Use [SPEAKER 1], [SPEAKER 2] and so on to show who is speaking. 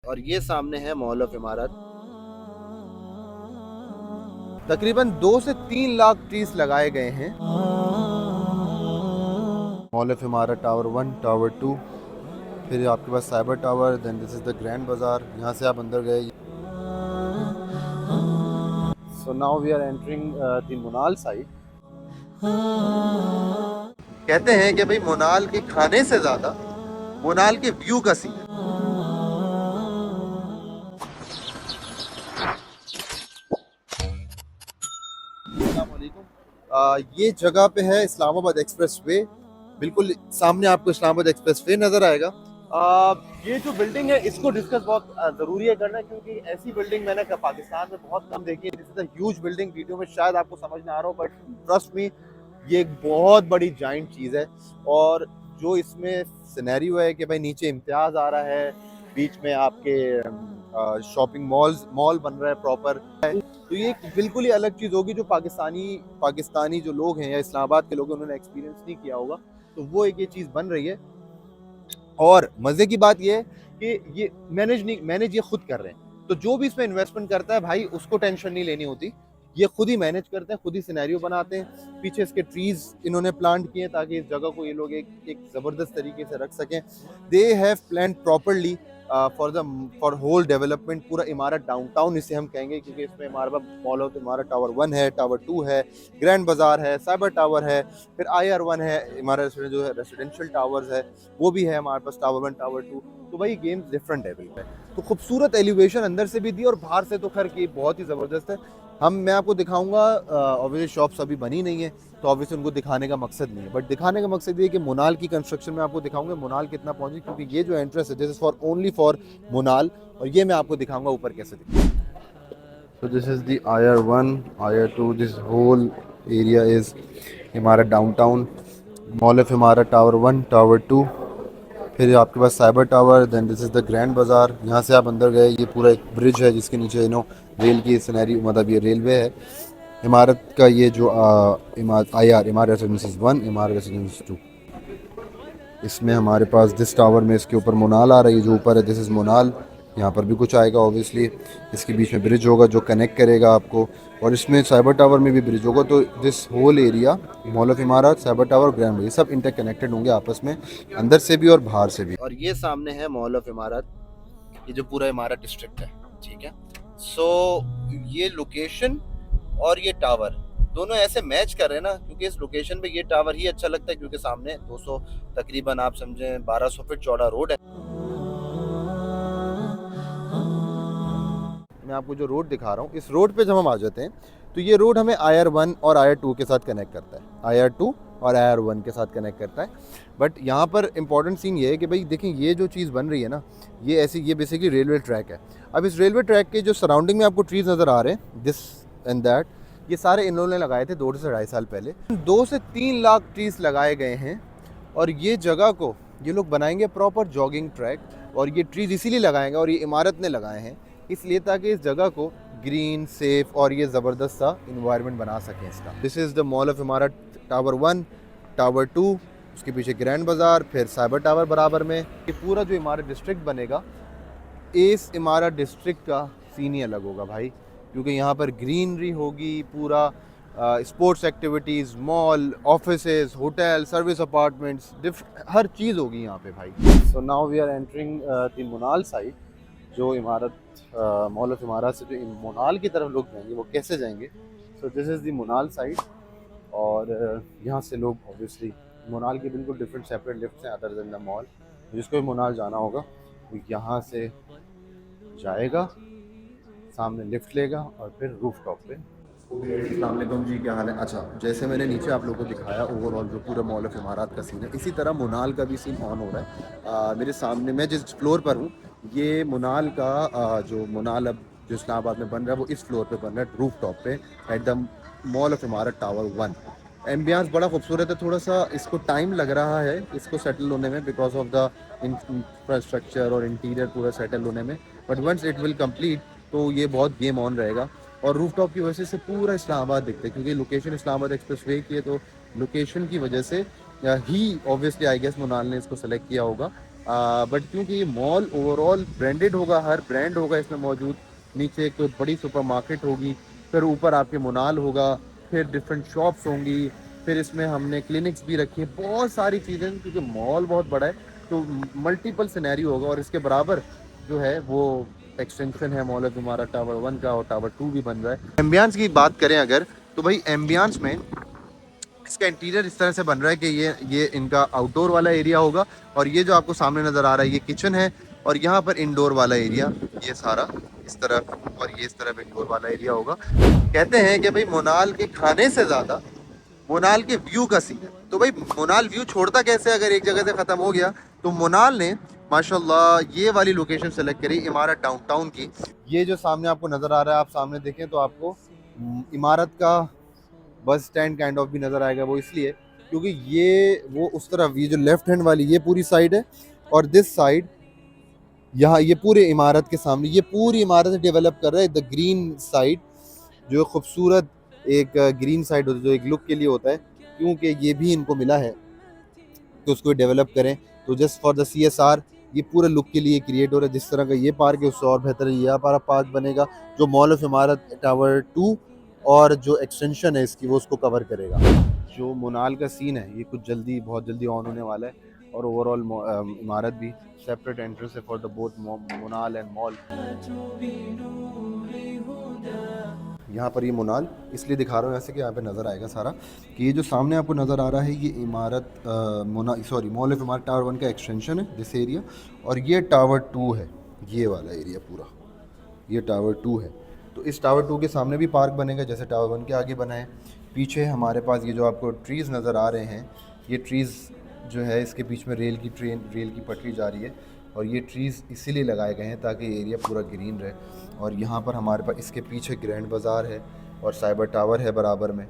[SPEAKER 1] और ये सामने है मॉल ऑफ इमारत। तकरीबन 2 से 3 लाख ट्रीज लगाए गए हैं। मॉल ऑफ इमारत टावर 1, टावर 2, फिर आपके पास cyber tower, then this is the grand Bazaar. यहाँ से आप अंदर गए। So now we are entering the Monal side. कहते हैं कि भाई मोनाल के खाने से ज्यादा मोनाल के व्यू का सीन है। ये जगह पे है इस्लामाबाद एक्सप्रेस वे। बिल्कुल सामने आपको इस्लामाबाद एक्सप्रेस वे नजर आएगा। ये जो बिल्डिंग है इसको डिस्कस बहुत ज़रूरी है करना, क्योंकि ऐसी बिल्डिंग मैंने पाकिस्तान में बहुत कम देखी है। This is a huge building. Video में शायद आपको समझ ना आ रहा हो, बट ट्रस्ट मी ये एक बहुत बड़ी जाइंट चीज़ है। और जो इसमें सिनेरियो है कि भाई नीचे इम्तियाज़ आ रहा है, बीच में आपके शॉपिंग मॉल बन रहा है प्रॉपर। तो ये बिल्कुल ही अलग चीज़ होगी जो पाकिस्तानी जो लोग हैं या इस्लामाबाद के लोग हैं उन्होंने एक्सपीरियंस नहीं किया होगा। तो वो एक ये चीज़ बन रही है। और मज़े की बात ये है कि ये मैनेज ये खुद कर रहे हैं। तो जो भी इसमें इन्वेस्टमेंट करता है भाई उसको टेंशन नहीं लेनी होती। ये खुद ही मैनेज करते हैं, खुद ही सिनेरियो बनाते हैं। पीछे इसके ट्रीज इन्होंने प्लांट किए ताकि इस जगह को ये लोग एक ज़बरदस्त तरीके से रख सकें। They have plan properly for whole development. पूरा इमारत डाउनटाउन इसे हम कहेंगे, क्योंकि इसमें हमारे पास मॉल ऑफ इमारत टावर 1 है, टावर 2 है, ग्रैंड बाजार है, साइबर टावर है, फिर IR1 है, हमारा जो है रेसिडेंशियल टावर्स है वो भी है हमारे पास, टावर 1, टावर 2। तो भाई गेम्स डिफरेंट है बिल्कुल। तो खूबसूरत एलिवेशन अंदर से भी दी और बाहर से तो खैर की बहुत ही ज़बरदस्त है। मैं आपको दिखाऊंगा। ऑब्वियसली शॉप्स अभी बनी नहीं है तो ऑब्वियसली उनको दिखाने का मकसद नहीं है, बट दिखाने का मकसद ये है कि मोनाल की कंस्ट्रक्शन में आपको दिखाऊंगा मोनाल कितना पहुंची, क्योंकि ये जो एंट्रेंस है this is for only for Monal. और ये मैं आपको दिखाऊंगा ऊपर कैसे दिखा। So this is the IR1, IR2. This whole area is Imarat downtown, mall of इमारत टावर 1, टावर 2, फिर आपके पास cyber tower, then this is the grand Bazaar. यहाँ से आप अंदर गए। ये पूरा एक ब्रिज है जिसके नीचे रेल की सिनेरियो, मतलब ये रेलवे है। इमारत का ये जो इमारत रेसिडेंसीज 1, इमारत रेसिडेंसीज 2, इसमें हमारे पास दिस टावर में इसके ऊपर मोनाल आ रही है। जो ऊपर है दिस इज़ मोनाल। यहाँ पर भी कुछ आएगा ऑब्वियसली। इसके बीच में ब्रिज होगा जो कनेक्ट करेगा आपको, और इसमें साइबर टावर में भी ब्रिज होगा। तो this whole area, mall of इमारत, साइबर टावर, ग्रैंड, ये सब इंटरकनेक्टेड होंगे आपस में, अंदर से भी और बाहर से भी। और ये सामने है मॉल ऑफ इमारत, ये जो पूरा इमारत डिस्ट्रिक्ट है, ठीक है। सो ये लोकेशन और ये टावर दोनों ऐसे मैच कर रहे हैं ना, क्योंकि इस लोकेशन पे ये टावर ही अच्छा लगता है, क्योंकि सामने 200 तकरीबन आप समझें 1200 फीट चौड़ा रोड है। मैं आपको जो रोड दिखा रहा हूँ, इस रोड पे जब हम आ जाते हैं तो ये रोड हमें IR1 और IR2 के साथ कनेक्ट करता है। IR2 और IR1 के साथ कनेक्ट करता है। बट यहाँ पर इंपॉर्टेंट सीन ये है कि भाई देखें, ये जो चीज़ बन रही है ना, ये बेसिकली रेलवे ट्रैक है। अब इस रेलवे ट्रैक के जो सराउंडिंग में आपको ट्रीज नज़र आ रहे हैं, दिस एंड दैट, ये सारे इन्होंने लगाए थे 2 से 2.5 साल पहले। 2 से 3 लाख ट्रीज लगाए गए हैं। और ये जगह को ये लोग बनाएंगे प्रॉपर जॉगिंग ट्रैक। और ये ट्रीज इसीलिए लगाएंगे, और ये इमारत ने लगाए हैं इसलिए ताकि इस जगह को ग्रीन, सेफ और ये ज़बरदस्त सा इन्वायरमेंट बना सकें इसका। This is the mall of इमारत टावर 1, टावर 2, उसके पीछे ग्रैंड बाज़ार, फिर साइबर टावर बराबर में। ये पूरा जो इमारत डिस्ट्रिक्ट बनेगा, इस इमारत डिस्ट्रिक्ट का सीन ही अलग होगा भाई, क्योंकि यहाँ पर ग्रीनरी होगी, पूरा sports activities, mall, offices, hotel, service apartments, हर चीज़ होगी यहाँ पे भाई। So now we are entering the Monal side. जो इमारत मॉल ऑफ इमारत से जो मोनाल की तरफ लोग जाएंगे वो कैसे जाएंगे। So this is the Monal side. और यहाँ से लोग ऑब्वियसली मोनाल की बिल्कुल डिफरेंट सेपरेट लिफ्ट्स हैं अदर देन द मॉल। जिसको भी मोनाल जाना होगा वो यहाँ से जाएगा, सामने लिफ्ट लेगा और फिर रूफ टॉप पे। अस्सलाम वालेकुम जी, क्या हाल है। अच्छा, जैसे मैंने नीचे आप लोगों को दिखाया ओवरऑल जो पूरा मॉल ऑफ इमारत का सीन है, इसी तरह मोनाल का भी सीन ऑन हो रहा है। मेरे सामने मैं जिस फ्लोर पर हूँ, ये मोनाल का जो मोनाल अब जो इस्लामाबाद में बन रहा है वो इस फ्लोर पे बन रहा है, रूफ टॉप पे, एट द मॉल ऑफ इमारत टावर 1। एम्बियंस बड़ा खूबसूरत है। थोड़ा सा इसको टाइम लग रहा है इसको सेटल होने में, बिकॉज ऑफ द इंफ्रास्ट्रक्चर और इंटीरियर पूरा सेटल होने में। But once it will complete तो ये बहुत गेम ऑन रहेगा। और रूफटॉप की वजह से पूरा इस्लामाबाद दिखता है, क्योंकि लोकेशन इस्लामाबाद एक्सप्रेस वे की है। तो लोकेशन की वजह से ही ऑब्वियसली आई गेस मोनाल ने इसको सेलेक्ट किया होगा। बट क्योंकि ये मॉल ओवरऑल ब्रांडेड होगा, हर ब्रांड होगा इसमें मौजूद, नीचे एक तो बड़ी सुपरमार्केट होगी, फिर ऊपर आपके मोनाल होगा, फिर डिफरेंट शॉप्स होंगी, फिर इसमें हमने क्लिनिक्स भी रखी है, बहुत सारी चीज़ें, क्योंकि मॉल बहुत बड़ा है तो मल्टीपल सिनेरियो होगा। और इसके बराबर जो है वो एक्सटेंशन है मॉल ऑफ इमारत टावर 1 का, और टावर 2 भी बन रहा है। एम्बियंस की बात करें अगर, तो भाई एम्बियंस में इसका इंटीरियर इस तरह से बन रहा है कि ये इनका आउटडोर वाला एरिया होगा, और ये जो आपको सामने नज़र आ रहा है ये किचन है, और यहाँ पर इंडोर वाला एरिया ये सारा इस तरफ, और ये इस तरफ इंडोर वाला एरिया होगा। कहते हैं कि भाई मोनाल के खाने से ज़्यादा मोनाल के व्यू का सीन है। तो भाई मोनाल व्यू छोड़ता कैसे, अगर एक जगह से ख़त्म हो गया, तो मोनाल ने माशाल्लाह ये वाली लोकेशन सेलेक्ट करी इमारत डाउनटाउन की। ये जो सामने आपको नज़र आ रहा है, आप सामने देखें तो आपको इमारत का बस स्टैंड काइंड ऑफ भी नज़र आएगा। वो इसलिए क्योंकि ये वो उस तरफ, ये जो लेफ्ट हैंड वाली ये पूरी साइड है, और दिस साइड यहाँ ये पूरे इमारत के सामने ये पूरी इमारत डेवलप कर रहा है द ग्रीन साइड, जो खूबसूरत एक ग्रीन साइड होता है, जो एक लुक के लिए होता है, क्योंकि ये भी इनको मिला है कि उसको डेवलप करें। तो जस्ट फॉर द CSR ये पूरे लुक के लिए क्रिएट हो रहा है। जिस तरह का ये पार्क है उससे और बेहतर ये पार्क बनेगा, जो मॉल ऑफ इमारत टावर 2 और जो एक्सटेंशन है इसकी वो उसको कवर करेगा। जो मोनाल का सीन है ये कुछ जल्दी, बहुत जल्दी ऑन होने वाला है, और ओवरऑल इमारत भी सेपरेट एंट्रेंस है for the both monal and mall. यहाँ पर ये मोनाल इसलिए दिखा रहा हूँ ऐसे कि यहाँ पे नज़र आएगा सारा, कि ये जो सामने आपको नज़र आ रहा है ये इमारत मॉल ऑफ इमारत टावर 1 का एक्सटेंशन है दिस एरिया, और ये टावर 2 है, ये वाला एरिया पूरा ये टावर 2 है। तो इस टावर 2 के सामने भी पार्क बनेगा जैसे टावर 1 के आगे बना है। पीछे हमारे पास ये जो आपको ट्रीज़ नज़र आ रहे हैं, ये ट्रीज़ जो है इसके बीच में रेल की पटरी जा रही है, और ये ट्रीज़ इसीलिए लगाए गए हैं ताकि एरिया पूरा ग्रीन रहे। और यहाँ पर हमारे पास इसके पीछे ग्रैंड बाज़ार है और साइबर टावर है बराबर में,